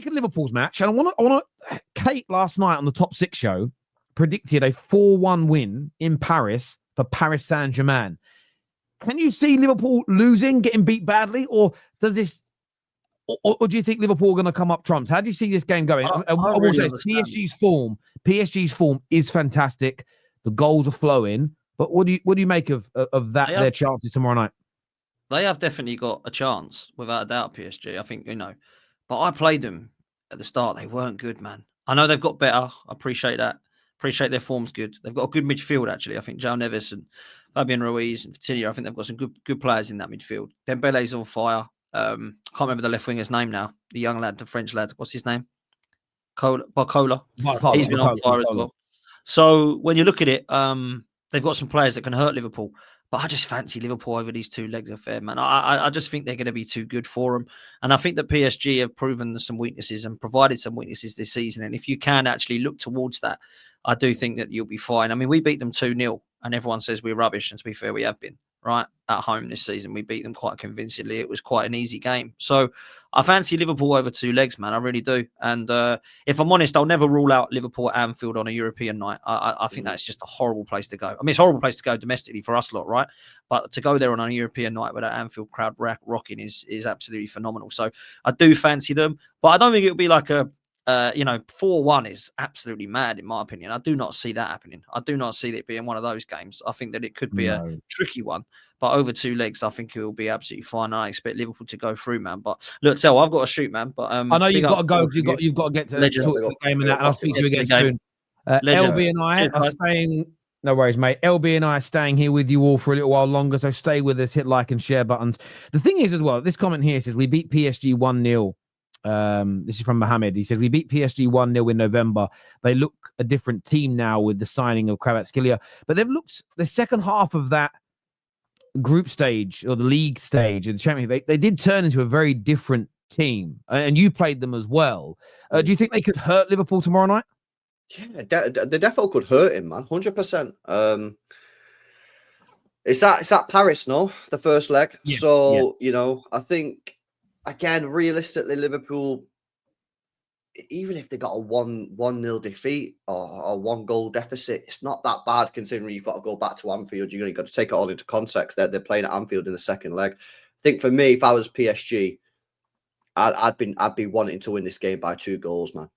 of Liverpool's match? And I want to. Kate last night on the Top 6 show predicted a 4-1 win in Paris for Paris Saint-Germain. Can you see Liverpool losing, getting beat badly, or does this? Or do you think Liverpool are going to come up trumps? How do you see this game going? I will say PSG's form is fantastic. The goals are flowing. But what do you make of that? Their chances tomorrow night? They have definitely got a chance, without a doubt. PSG, I think, but I played them at the start. They weren't good, man. I know they've got better. I appreciate that. Appreciate their form's good. They've got a good midfield, actually. I think João Neves and Fabian Ruiz and Vitinha, I think they've got some good players in that midfield. Dembele's on fire. Can't remember the left winger's name now. The young lad, the French lad. What's his name? Barcola. He's been on fire as well. So when you look at it, they've got some players that can hurt Liverpool. But I just fancy Liverpool over these 2 legs affair, man. I just think they're going to be too good for them. And I think that PSG have proven some weaknesses and provided some weaknesses this season. And if you can actually look towards that, I do think that you'll be fine. I mean, we beat them 2-0 and everyone says we're rubbish. And to be fair, we have been, right? At home this season, we beat them quite convincingly. It was quite an easy game. So I fancy Liverpool over 2 legs, man. I really do. And if I'm honest, I'll never rule out Liverpool at Anfield on a European night. I think that's just a horrible place to go. I mean, it's a horrible place to go domestically for us lot, right? But to go there on a European night with that Anfield crowd rocking is absolutely phenomenal. So I do fancy them. But I don't think it'll be like a 4-1 is absolutely mad, in my opinion. I do not see that happening. I do not see it being one of those games. I think that it could be a tricky one. But over 2 legs, I think it will be absolutely fine. I expect Liverpool to go through, man. But look, Tel, I've got to shoot, man. But I know you've got to go. You've got to get to the game and that. And I'll speak to you again soon. LB and I are staying. No worries, mate. LB and I are staying here with you all for a little while longer. So stay with us. Hit like and share buttons. The thing is, as well, this comment here says we beat PSG 1-0. This is from Mohammed. He says we beat PSG 1-0 in November. They look a different team now with the signing of Kvaratskhelia, but they've looked the second half of that group stage or the league stage of the Champions. They did turn into a very different team, and you played them as well. Do you think they could hurt Liverpool tomorrow night? Yeah, they definitely could hurt him, man. 100%. It's at Paris, no, the first leg. Yeah, so I think. Again, realistically, Liverpool, even if they got a 1-0 defeat or a 1-goal deficit, it's not that bad considering you've got to go back to Anfield. You've got to take it all into context. They're playing at Anfield in the second leg. I think for me, if I was PSG, I'd be wanting to win this game by 2 goals, man.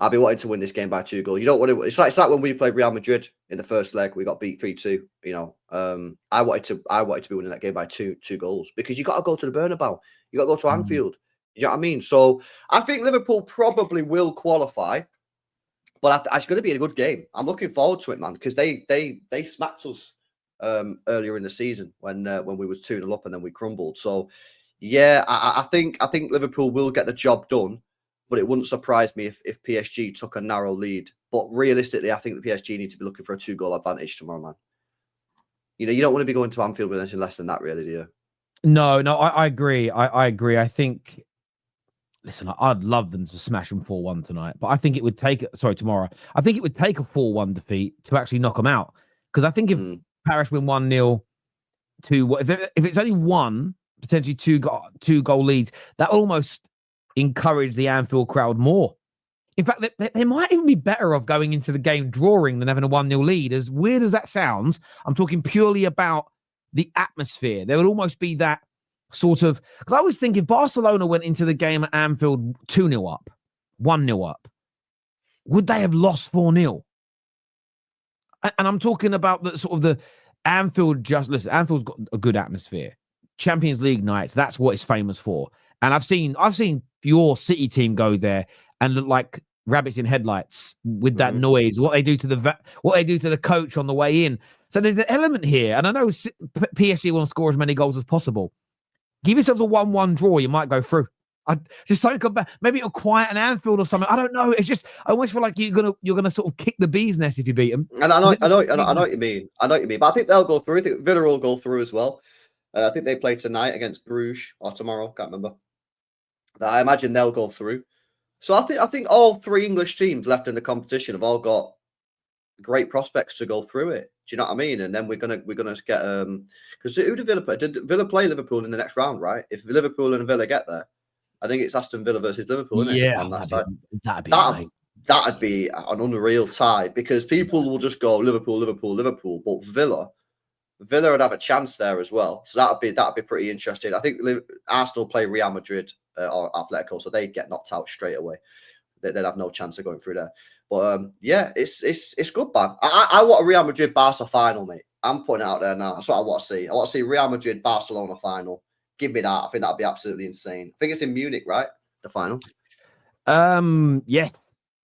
I'd be wanting to win this game by 2 goals. You don't want to. It's like when we played Real Madrid in the first leg. We got beat 3-2. I wanted to be winning that game by two goals because you got to go to the Bernabeu. You got to go to Anfield. You know what I mean? So I think Liverpool probably will qualify, but it's going to be a good game. I'm looking forward to it, man, because they smacked us earlier in the season when we was 2-0 up and then we crumbled. So yeah, I think Liverpool will get the job done. But it wouldn't surprise me if PSG took a narrow lead. But realistically, I think the PSG need to be looking for a 2-goal advantage tomorrow, man. You don't want to be going to Anfield with anything less than that, really, do you? No, I agree. I agree. I think, listen, I'd love them to smash them 4-1 tonight. But I think it would take, tomorrow. I think it would take a 4-1 defeat to actually knock them out. Because I think if Paris win 1-0, if it's only one, potentially two goal leads, that will almost encourage the Anfield crowd more. In fact, they might even be better off going into the game drawing than having a 1-0 lead. As weird as that sounds, I'm talking purely about the atmosphere. There would almost be that sort of... Because I always think if Barcelona went into the game at Anfield 2-0 up, 1-0 up, would they have lost 4-0? And I'm talking about the sort of the Anfield... Listen, Anfield's got a good atmosphere. Champions League nights, that's what it's famous for. And I've seen your City team go there and look like rabbits in headlights with that noise. What they do to the coach on the way in. So there's an element here, and I know PSG want to score as many goals as possible. Give yourselves a 1-1 draw, you might go through. Just something about maybe it'll quiet an Anfield or something. I don't know. It's just I almost feel like you're gonna sort of kick the bee's nest if you beat them. And I know what you mean. But I think they'll go through. I think Villa will go through as well. I think they play tonight against Bruges or tomorrow. Can't remember. I imagine they'll go through. So I think all 3 English teams left in the competition have all got great prospects to go through it. Do you know what I mean? And then we're gonna get because who did Villa play? Did Villa play Liverpool in the next round? Right? If Liverpool and Villa get there, I think it's Aston Villa versus Liverpool, isn't it? Yeah, On that side. that'd be That amazing. that'd be an unreal tie because people will just go Liverpool, Liverpool, Liverpool, but Villa would have a chance there as well. So that'd be pretty interesting. I think Arsenal play Real Madrid or Atletico, so they'd get knocked out straight away. They'd have no chance of going through there. But yeah, it's good, man. I want a Real Madrid Barca final, mate. I'm putting it out there now. That's what I want to see. I want to see Real Madrid Barcelona final. Give me that. I think that'd be absolutely insane. I think it's in Munich, right? The final. Yeah.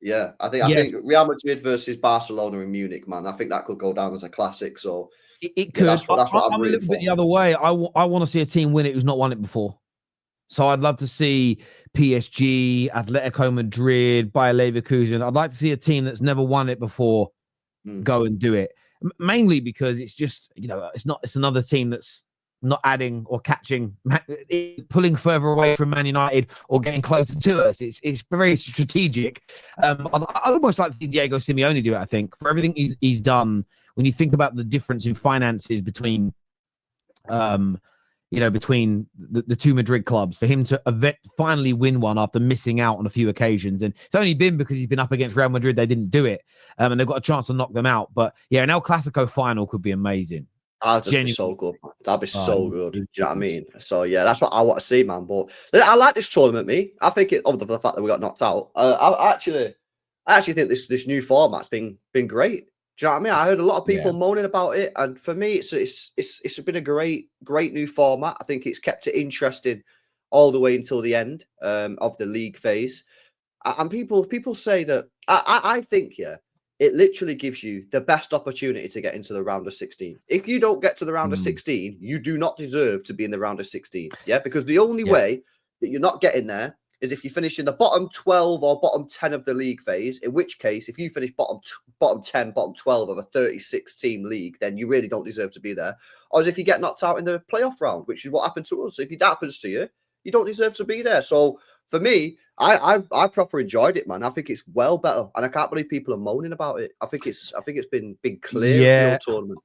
Yeah, I think Real Madrid versus Barcelona in Munich, man. I think that could go down as a classic. So it could. That's what I'm a rooting little for. bit the other way. I want to see a team win it who's not won it before. So I'd love to see PSG, Atletico Madrid, Bayer Leverkusen. I'd like to see a team that's never won it before go and do it. Mainly because it's just, it's another team that's not adding or catching, pulling further away from Man United or getting closer to us. It's very strategic. I'd almost like to see Diego Simeone do it, I think, for everything he's done. When you think about the difference in finances between between the two Madrid clubs, for him to finally win one after missing out on a few occasions. And it's only been because he's been up against Real Madrid, they didn't do it. And they've got a chance to knock them out. But yeah, an El Clasico final could be amazing. That'd be so good, man. That'd be so good. Do you know what I mean? So yeah, that's what I want to see, man. But I like this tournament, me. I think for the fact that we got knocked out. I actually think this new format's been great. Do you know what I mean? I heard a lot of people moaning about it, and for me, it's been a great new format. I think it's kept it interesting all the way until the end of the league phase. And people say that I think it literally gives you the best opportunity to get into the round of 16. If you don't get to the round of 16, you do not deserve to be in the round of 16. Yeah, because the only way that you're not getting there is if you finish in the bottom 12 or bottom 10 of the league phase, in which case, if you finish bottom 10, bottom 12 of a 36-team league, then you really don't deserve to be there. Or as if you get knocked out in the playoff round, which is what happened to us. So if it happens to you, you don't deserve to be there. So for me, I proper enjoyed it, man. I think it's well better, and I can't believe people are moaning about it. I think it's been clear in the tournament.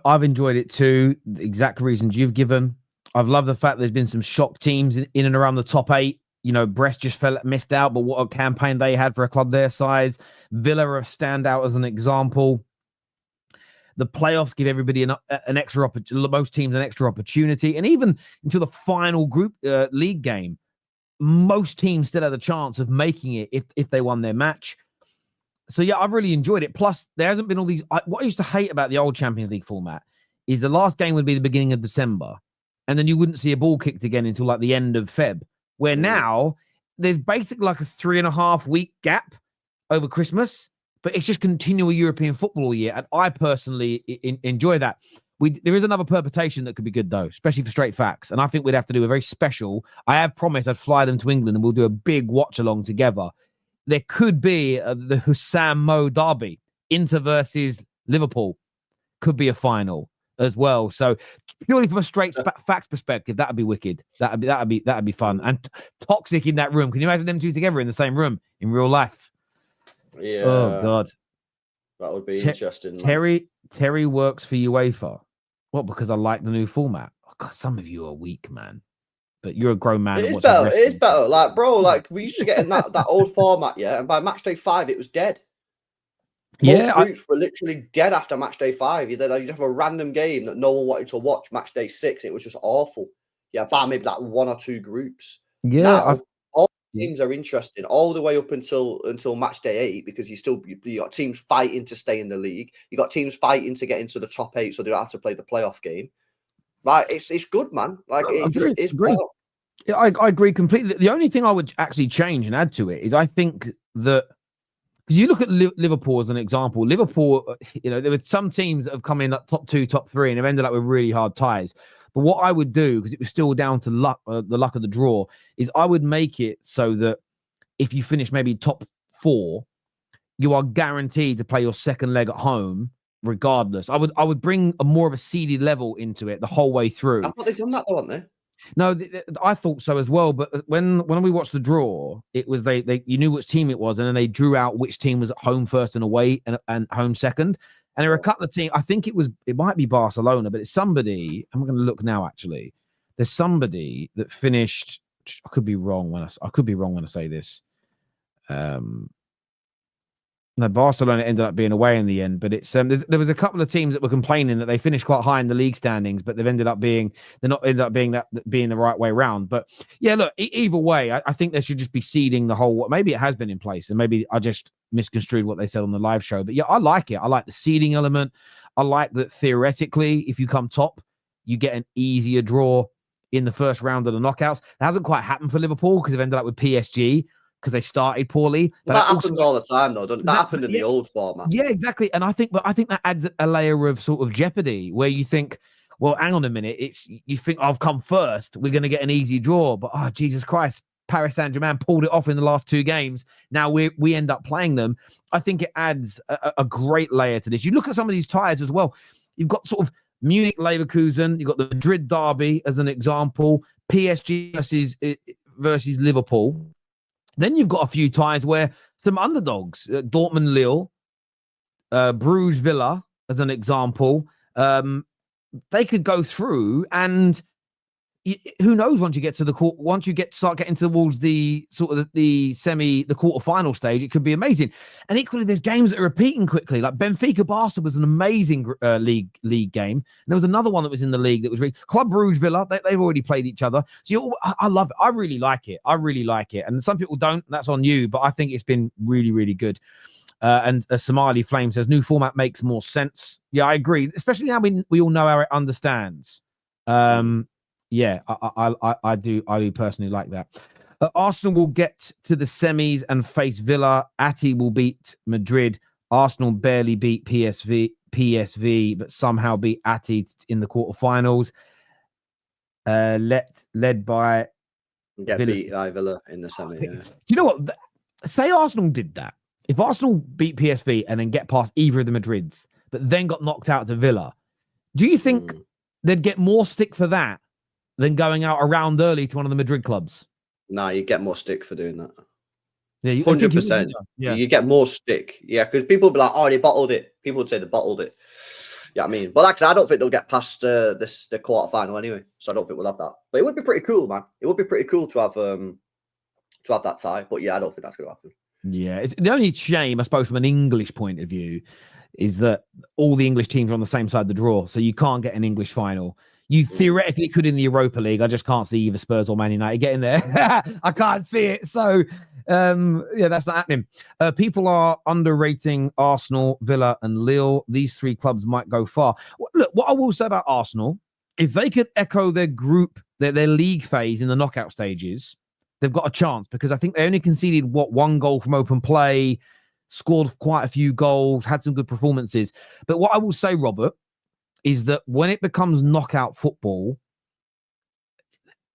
I've enjoyed it too. The exact reasons you've given. I've loved the fact there's been some shock teams in and around the top 8. Brest just missed out, but what a campaign they had for a club their size. Villa are a standout as an example. The playoffs give everybody an extra opportunity, most teams an extra opportunity. And even until the final group league game, most teams still had a chance of making it if they won their match. So, yeah, I've really enjoyed it. Plus, there hasn't been all these... what I used to hate about the old Champions League format is the last game would be the beginning of December, and then you wouldn't see a ball kicked again until like the end of Feb. Where now there's basically like a 3.5 week gap over Christmas, but it's just continual European football all year. And I personally enjoy that. There is another permutation that could be good, though, especially for straight facts. And I think we'd have to do a very special. I have promised I'd fly them to England and we'll do a big watch along together. There could be the Hussam Mo derby, Inter versus Liverpool, could be a final as well. So purely from a straight facts perspective, that'd be wicked. That'd be fun and toxic in that room. Can you imagine them two together in the same room in real life? Yeah. Oh God, that would be interesting. Terry works for UEFA. What? Because I like the new format. Oh God, some of you are weak, man. But you're a grown man. It is better. Like, bro, like we used to get in that old format, and by match day 5, it was dead. Most groups were literally dead after match day 5. You'd have a random game that no one wanted to watch. Match day 6, it was just awful. Yeah, bar maybe like 1 or 2 groups. Yeah, now, all games are interesting all the way up until match day 8 because you got teams fighting to stay in the league. You got teams fighting to get into the top 8, so they don't have to play the playoff game. Like it's good, man. Like it's great. Yeah, I agree completely. The only thing I would actually change and add to it is I think that. Because you look at Liverpool as an example, Liverpool, there were some teams that have come in at top 2, top 3, and have ended up with really hard ties. But what I would do, because it was still down to luck, the luck of the draw, is I would make it so that if you finish maybe top 4, you are guaranteed to play your second leg at home, regardless. I would bring a more of a seeded level into it the whole way through. I thought they'd done that, though, haven't they? No, I thought so as well. But when we watched the draw, it was you knew which team it was, and then they drew out which team was at home first and away and home second. And there were a couple of teams. I think it might be Barcelona, but it's somebody. I'm going to look now. Actually, there's somebody that finished. I could be wrong when I could be wrong when I say this. No, Barcelona ended up being away in the end, but it's there was a couple of teams that were complaining that they finished quite high in the league standings, but they've ended up being the right way round. But yeah, look, either way, I think there should just be seeding the whole. Maybe it has been in place, and maybe I just misconstrued what they said on the live show. But yeah, I like it. I like the seeding element. I like that theoretically, if you come top, you get an easier draw in the first round of the knockouts. That hasn't quite happened for Liverpool because they've ended up with PSG. Because they started poorly. But that happens all the time, though, doesn't it? That happened in the old format. Yeah, exactly. And I think that adds a layer of sort of jeopardy where you think, well, hang on a minute. You think I've come first. We're going to get an easy draw. But, oh, Jesus Christ, Paris Saint-Germain pulled it off in the last 2 games. Now we end up playing them. I think it adds a great layer to this. You look at some of these ties as well. You've got sort of Munich Leverkusen. You've got the Madrid derby as an example. PSG versus Liverpool. Then you've got a few ties where some underdogs, Dortmund, Lille, Bruges, Villa, as an example, they could go through, and who knows? Once you get to the court, once you start getting towards the sort of the quarterfinal stage, it could be amazing. And equally, there's games that are repeating quickly. Like Benfica Barca was an amazing league game. And there was another one that was in the league that was Club Brugge Villa. They've already played each other. So I love it. I really like it. And some people don't. That's on you. But I think it's been really, really good. And Somali Flame says new format makes more sense. Yeah, I agree. Especially now we all know how it understands. Yeah, I do personally like that. Arsenal will get to the semis and face Villa. Ati will beat Madrid. Arsenal barely beat PSV, but somehow beat Ati in the quarterfinals. Led by beat Villa in the semi. Yeah. Do you know what? Say Arsenal did that. If Arsenal beat PSV and then get past either of the Madrids, but then got knocked out to Villa, do you think they'd get more stick for that than going out around early to one of the Madrid clubs? Nah, you get more stick for doing that. Yeah, 100%. Yeah. You get more stick. Yeah, because people would be like, oh, they bottled it. People would say they bottled it. Yeah, I mean, but like I said, I don't think they'll get past the quarterfinal anyway. So I don't think we'll have that. But it would be pretty cool, man. It would be pretty cool to have that tie. But yeah, I don't think that's going to happen. Yeah, it's the only shame, I suppose, from an English point of view, is that all the English teams are on the same side of the draw, so you can't get an English final. You theoretically could in the Europa League. I just can't see either Spurs or Man United getting there. I can't see it. So, yeah, that's not happening. People are underrating Arsenal, Villa, and Lille. These 3 clubs might go far. Look, what I will say about Arsenal, if they could echo their group, their league phase in the knockout stages, they've got a chance, because I think they only conceded, 1 goal from open play, scored quite a few goals, had some good performances. But what I will say, Robert, is that when it becomes knockout football,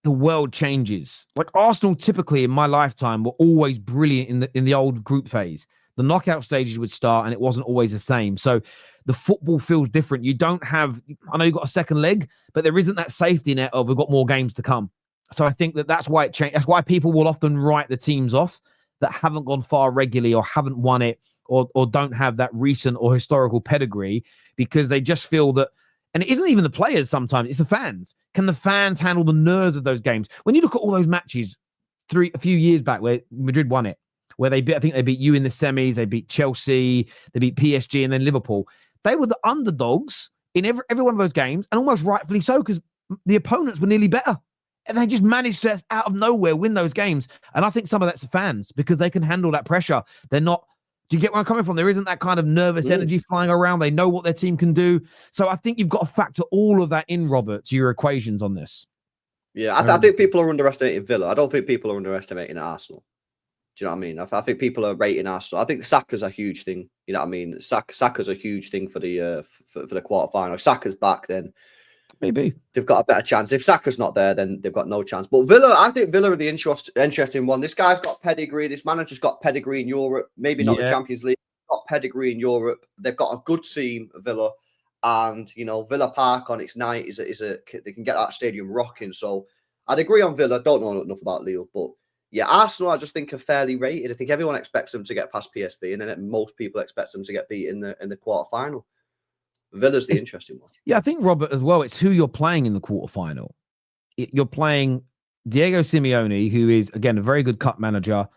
the world changes. Like Arsenal, typically in my lifetime, were always brilliant in the old group phase. The knockout stages would start, and it wasn't always the same. So the football feels different. You don't have, I know you've got a second leg, but there isn't that safety net of we've got more games to come. So I think that's why it changed. That's why people will often write the teams off that haven't gone far regularly or haven't won it or don't have that recent or historical pedigree, because they just feel that, and it isn't even the players sometimes, it's the fans. Can the fans handle the nerves of those games? When you look at all those matches a few years back where Madrid won it, where I think they beat you in the semis, they beat Chelsea, they beat PSG and then Liverpool. They were the underdogs in every one of those games, and almost rightfully so, because the opponents were nearly better. And they just managed to, out of nowhere, win those games. And I think some of that's the fans, because they can handle that pressure. They're not, do you get where I'm coming from? There isn't that kind of nervous energy flying around. They know what their team can do. So I think you've got to factor all of that in, Robert, to your equations on this. Yeah, I think people are underestimating Villa. I don't think people are underestimating Arsenal. Do you know what I mean? I think people are rating Arsenal. I think Saka's a huge thing. You know what I mean? Saka's a huge thing for the quarterfinal. If Saka's back, then maybe they've got a better chance. If Saka's not there, then they've got no chance. But Villa, I think Villa are the interesting one. This guy's got pedigree. This manager's got pedigree in Europe. Maybe not the Champions League. Got pedigree in Europe. They've got a good team, Villa, and Villa Park on its night is they can get that stadium rocking. So I'd agree on Villa. Don't know enough about Lille, but yeah, Arsenal I just think are fairly rated. I think everyone expects them to get past PSV, and then most people expect them to get beat in the quarterfinal. Villa's the interesting one. Yeah, I think, Robert, as well, it's who you're playing in the quarterfinal. You're playing Diego Simeone, who is, again, a very good cup manager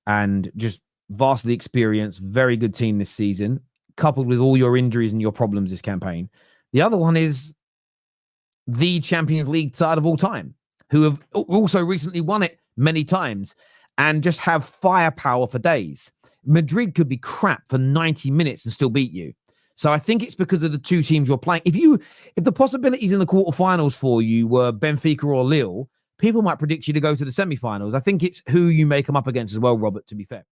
and just vastly experienced, very good team this season, coupled with all your injuries and your problems this campaign. The other one is the Champions League side of all time, who have also recently won it many times and just have firepower for days. Madrid could be crap for 90 minutes and still beat you. So I think it's because of the two teams you're playing. If the possibilities in the quarterfinals for you were Benfica or Lille, people might predict you to go to the semifinals. I think it's who you may come up against as well, Robert, to be fair.